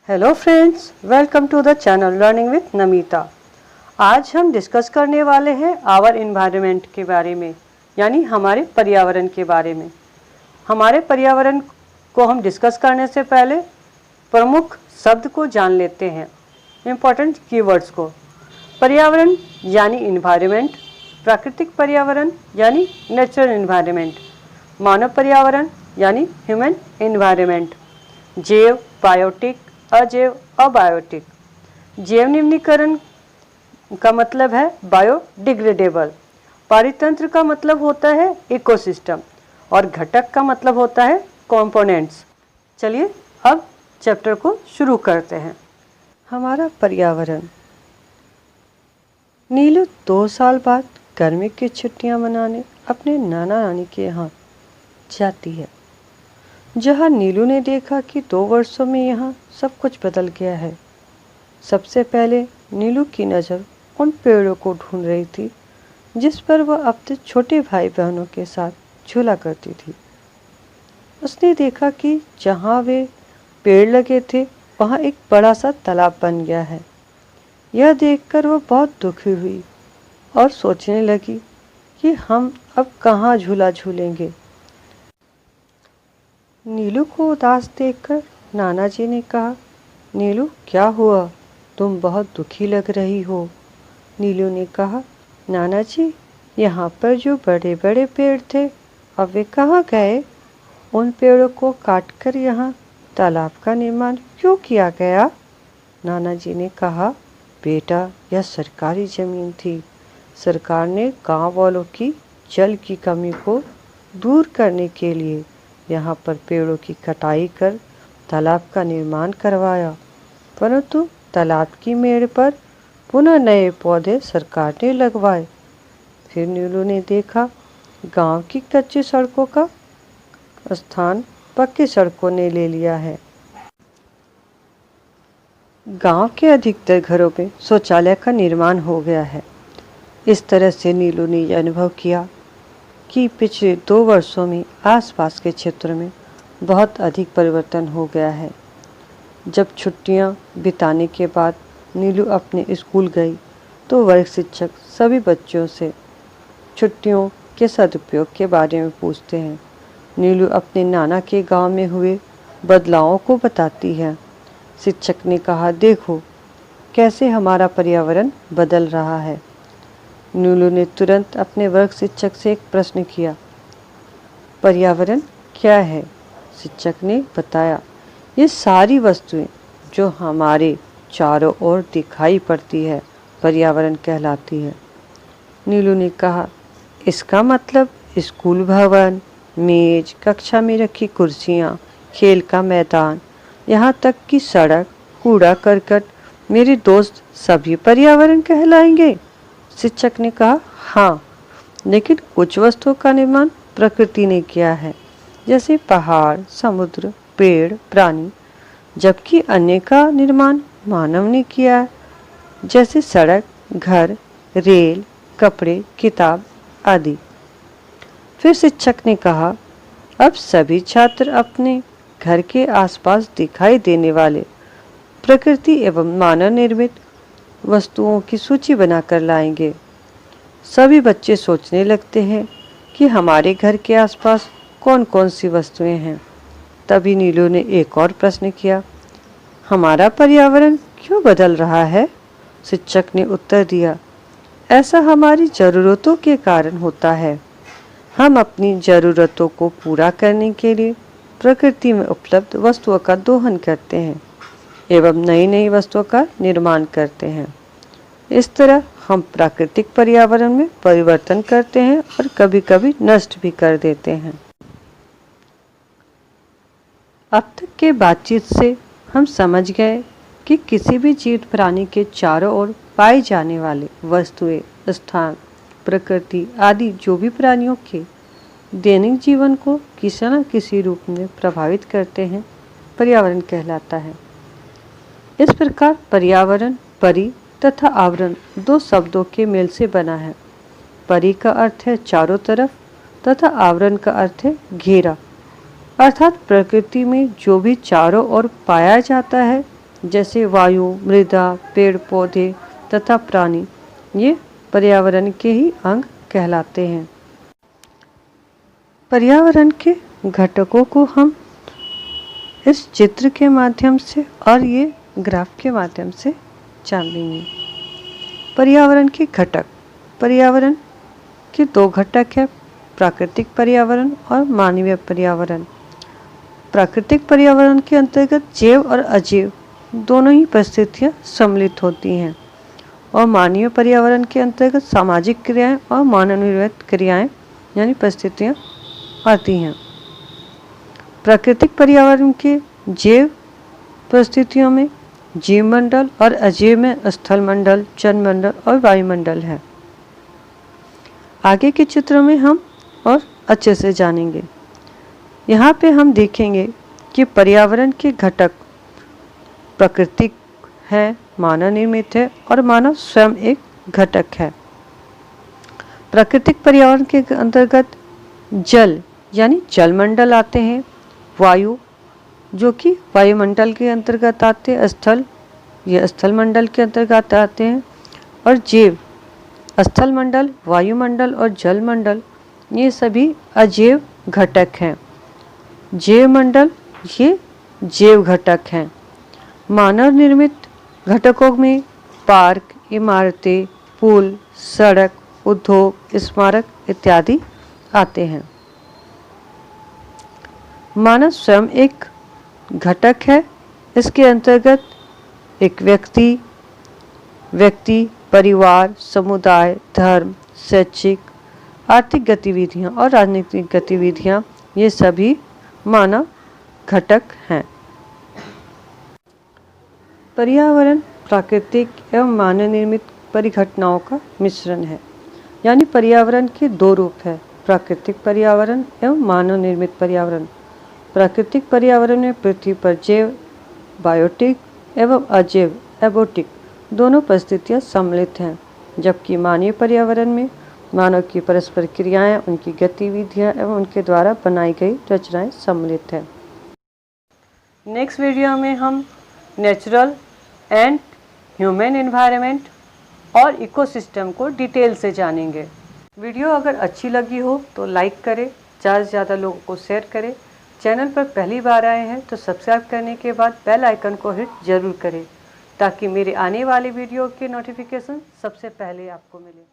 Hello friends, welcome to the channel learning with Namita. आज हम discuss करने वाले हैं आवर इन्वायरमेंट के बारे में, यानी हमारे पर्यावरण के बारे में। हमारे पर्यावरण को हम डिस्कस करने से पहले प्रमुख शब्द को जान लेते हैं, इम्पोर्टेंट कीवर्ड्स को। पर्यावरण यानी इन्वायरमेंट, प्राकृतिक पर्यावरण यानी नेचुरल इन्वायरमेंट, मानव पर्यावरण यानी ह्यूमन इन्वायरमेंट, जैव बायोटिक, अजैव अबायोटिक। जैव निम्नीकरण का मतलब है बायोडिग्रेडेबल, पारितंत्र का मतलब होता है इकोसिस्टम और घटक का मतलब होता है कंपोनेंट्स। चलिए अब चैप्टर को शुरू करते हैं। हमारा पर्यावरण। नीलू 2 साल बाद गर्मी की छुट्टियां मनाने अपने नाना नानी के यहाँ जाती है, जहाँ नीलू ने देखा कि 2 वर्षों में यहाँ सब कुछ बदल गया है। सबसे पहले नीलू की नज़र उन पेड़ों को ढूंढ रही थी जिस पर वह अपने छोटे भाई बहनों के साथ झूला करती थी। उसने देखा कि जहाँ वे पेड़ लगे थे वहाँ एक बड़ा सा तालाब बन गया है। यह देखकर वह बहुत दुखी हुई और सोचने लगी कि हम अब कहाँ झूला झूलेंगे। नीलू को उदास देखकर नाना जी ने कहा, नीलू क्या हुआ, तुम बहुत दुखी लग रही हो। नीलू ने कहा, नाना जी, यहाँ पर जो बड़े बड़े पेड़ थे अब वे कहाँ गए? उन पेड़ों को काटकर यहाँ तालाब का निर्माण क्यों किया गया? नाना जी ने कहा, बेटा, यह सरकारी जमीन थी। सरकार ने गांव वालों की जल की कमी को दूर करने के लिए यहाँ पर पेड़ों की कटाई कर तालाब का निर्माण करवाया, परंतु तालाब की मेड़ पर पुनः नए पौधे सरकार ने लगवाए। फिर नीलू ने देखा गांव की कच्ची सड़कों का स्थान पक्की सड़कों ने ले लिया है। गांव के अधिकतर घरों में शौचालय का निर्माण हो गया है। इस तरह से नीलू ने यह अनुभव किया कि पिछले 2 वर्षों में आसपास के क्षेत्र में बहुत अधिक परिवर्तन हो गया है। जब छुट्टियां बिताने के बाद नीलू अपने स्कूल गई तो वर्ग शिक्षक सभी बच्चों से छुट्टियों के सदुपयोग के बारे में पूछते हैं। नीलू अपने नाना के गांव में हुए बदलावों को बताती है। शिक्षक ने कहा, देखो कैसे हमारा पर्यावरण बदल रहा है। नीलू ने तुरंत अपने वर्ग शिक्षक से एक प्रश्न किया, पर्यावरण क्या है? शिक्षक ने बताया, ये सारी वस्तुएं जो हमारे चारों ओर दिखाई पड़ती है पर्यावरण कहलाती है। नीलू ने कहा, इसका मतलब स्कूल भवन, मेज, कक्षा में रखी कुर्सियां, खेल का मैदान, यहाँ तक कि सड़क, कूड़ा करकट, मेरे दोस्त सभी पर्यावरण कहलाएंगे? शिक्षक ने कहा, हाँ, लेकिन कुछ वस्तुओं का निर्माण प्रकृति ने किया है, जैसे पहाड़, समुद्र, पेड़, प्राणी, जबकि अन्य का निर्माण मानव ने किया है, जैसे सड़क, घर, रेल, कपड़े, किताब आदि। फिर शिक्षक ने कहा, अब सभी छात्र अपने घर के आसपास दिखाई देने वाले प्रकृति एवं मानव निर्मित वस्तुओं की सूची बनाकर लाएंगे। सभी बच्चे सोचने लगते हैं कि हमारे घर के आसपास कौन कौन सी वस्तुएं हैं। तभी नीलू ने एक और प्रश्न किया, हमारा पर्यावरण क्यों बदल रहा है? शिक्षक ने उत्तर दिया, ऐसा हमारी जरूरतों के कारण होता है। हम अपनी जरूरतों को पूरा करने के लिए प्रकृति में उपलब्ध वस्तुओं का दोहन करते हैं एवं नई नई वस्तुओं का निर्माण करते हैं। इस तरह हम प्राकृतिक पर्यावरण में परिवर्तन करते हैं और कभी कभी नष्ट भी कर देते हैं। अब तक के बातचीत से हम समझ गए कि किसी भी जीव प्राणी के चारों ओर पाई जाने वाले वस्तुएं, स्थान, प्रकृति आदि जो भी प्राणियों के दैनिक जीवन को किसी न किसी रूप में प्रभावित करते हैं, पर्यावरण कहलाता है। इस प्रकार पर्यावरण परि तथा आवरण 2 शब्दों के मेल से बना है। परि का अर्थ है चारों तरफ तथा आवरण का अर्थ है घेरा, अर्थात प्रकृति में जो भी चारों ओर पाया जाता है जैसे वायु, मृदा, पेड़ पौधे तथा प्राणी, ये पर्यावरण के ही अंग कहलाते हैं। पर्यावरण के घटकों को हम इस चित्र के माध्यम से और ये ग्राफ के माध्यम से जान लेंगे। पर्यावरण के घटक। पर्यावरण के दो घटक हैं, प्राकृतिक पर्यावरण और मानवीय पर्यावरण। प्राकृतिक पर्यावरण के अंतर्गत जैव और अजैव दोनों ही परिस्थितियां सम्मिलित होती हैं और मानवीय पर्यावरण के अंतर्गत सामाजिक क्रियाएं और मानव निर्मित क्रियाएं यानी परिस्थितियां आती हैं। प्राकृतिक पर्यावरण के जैव परिस्थितियों में जीवमंडल और अजैव में स्थल मंडल, जलमंडल और वायुमंडल है। आगे के चित्रों में हम और अच्छे से जानेंगे। यहाँ पे हम देखेंगे कि पर्यावरण के घटक प्राकृतिक है, मानव निर्मित है और मानव स्वयं एक घटक है। प्राकृतिक पर्यावरण के अंतर्गत जल यानी जलमंडल आते हैं, वायु जो कि वायुमंडल के अंतर्गत आते हैं, स्थल ये स्थल मंडल के अंतर्गत आते हैं और जैव स्थल मंडल, वायुमंडल और जलमंडल ये सभी अजैव घटक हैं। जैव मंडल ये जैव घटक हैं। मानव निर्मित घटकों में पार्क, इमारतें, पुल, सड़क, उद्योग, स्मारक इत्यादि आते हैं। मानव स्वयं एक घटक है। इसके अंतर्गत एक व्यक्ति, परिवार, समुदाय, धर्म, शैक्षिक, आर्थिक गतिविधियां और राजनीतिक गतिविधियां ये सभी मानव घटक हैं। पर्यावरण प्राकृतिक एवं मानव निर्मित परिघटनाओं का मिश्रण है, यानी पर्यावरण के दो रूप है, प्राकृतिक पर्यावरण एवं मानव निर्मित पर्यावरण। प्राकृतिक पर्यावरण में पृथ्वी पर जैव, बायोटिक एवं अजैव, एबोटिक दोनों परिस्थितियां सम्मिलित हैं, जबकि मानवीय पर्यावरण में मानव की परस्पर क्रियाएं, उनकी गतिविधियां एवं उनके द्वारा बनाई गई रचनाएं सम्मिलित हैं। नेक्स्ट वीडियो में हम नेचुरल एंड ह्यूमन एनवायरनमेंट और इकोसिस्टम को डिटेल से जानेंगे। वीडियो अगर अच्छी लगी हो तो लाइक करें, ज़्यादा से ज़्यादा लोगों को शेयर करें। चैनल पर पहली बार आए हैं तो सब्सक्राइब करने के बाद बेल आइकन को हिट जरूर करें ताकि मेरे आने वाले वीडियो के नोटिफिकेशन सबसे पहले आपको मिले।